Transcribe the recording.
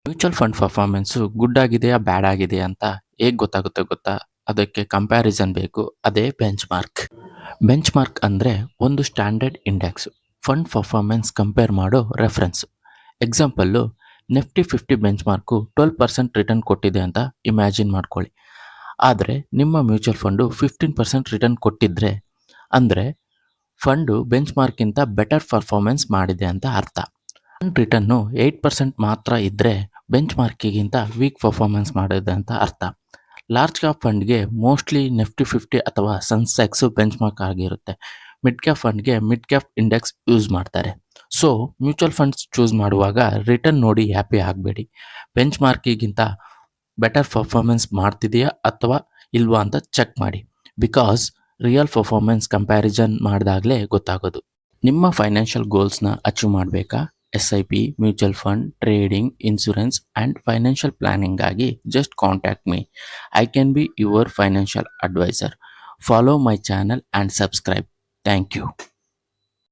Mutual fund performance good ಆಗಿದೆಯಾ ಬ್ಯಾಡ್ ಆಗಿದೆಯಾ ಅಂತ ಹೇಗೆ ಗೊತ್ತಾಗುತ್ತೆ ಗೊತ್ತಾ? ಅದಕ್ಕೆ ಕಂಪ್ಯಾರಿಸನ್ ಬೇಕು, ಅದೇ ಬೆಂಚ್ ಮಾರ್ಕ್. ಬೆಂಚ್ ಮಾರ್ಕ್ ಅಂದರೆ ಒಂದು standard index, fund performance compare ಮಾಡೋ reference. Example, Nifty 50 benchmark 12% return ಕೊಟ್ಟಿದೆ ಅಂತ ಇಮ್ಯಾಜಿನ್ ಮಾಡ್ಕೊಳ್ಳಿ. ಆದರೆ ನಿಮ್ಮ ಮ್ಯೂಚುವಲ್ ಫಂಡು 15% ರಿಟರ್ನ್ ಕೊಟ್ಟಿದ್ರೆ ಅಂದರೆ ಫಂಡು ಬೆಂಚ್ ಮಾರ್ಕ್ಗಿಂತ ಬೆಟರ್ ಪರ್ಫಾರ್ಮೆನ್ಸ್ ಮಾಡಿದೆ ಅಂತ ಅರ್ಥ. ಫಂಡ್ ರಿಟರ್ನು 8% ಮಾತ್ರ ಇದ್ದರೆ ಬೆಂಚ್ ಮಾರ್ಕಿಗಿಂತ ವೀಕ್ ಪರ್ಫಾರ್ಮೆನ್ಸ್ ಮಾಡಿದೆ ಅಂತ ಅರ್ಥ. ಲಾರ್ಜ್ ಕ್ಯಾಪ್ ಫಂಡ್ಗೆ ಮೋಸ್ಟ್ಲಿ ನಿಫ್ಟಿ 50 ಅಥವಾ ಸೆನ್ಸೆಕ್ಸು ಬೆಂಚ್ ಮಾರ್ಕ್ ಆಗಿರುತ್ತೆ. ಮಿಡ್ ಕ್ಯಾಪ್ ಫಂಡ್ಗೆ ಮಿಡ್ ಕ್ಯಾಪ್ ಇಂಡೆಕ್ಸ್ ಯೂಸ್ ಮಾಡ್ತಾರೆ. ಸೊ ಮ್ಯೂಚುವಲ್ ಫಂಡ್ಸ್ ಚೂಸ್ ಮಾಡುವಾಗ ರಿಟರ್ನ್ ನೋಡಿ ಹ್ಯಾಪಿ ಆಗಬೇಡಿ, ಬೆಂಚ್ ಮಾರ್ಕಿಗಿಂತ ಬೆಟರ್ ಪರ್ಫಾರ್ಮೆನ್ಸ್ ಮಾಡ್ತಿದೆಯಾ ಅಥವಾ ಇಲ್ವಾ ಅಂತ ಚೆಕ್ ಮಾಡಿ. ಬಿಕಾಸ್ ರಿಯಲ್ ಪರ್ಫಾರ್ಮೆನ್ಸ್ ಕಂಪ್ಯಾರಿಸನ್ ಮಾಡಿದಾಗಲೇ ಗೊತ್ತಾಗೋದು. ನಿಮ್ಮ ಫೈನಾನ್ಷಿಯಲ್ ಗೋಲ್ಸ್ನ ಅಚೀವ್ ಮಾಡಬೇಕಾ? SIP, mutual fund, trading, insurance and financial planning ಆಗಿ just contact me. I can be your financial adviser. Follow my channel and subscribe. Thank you.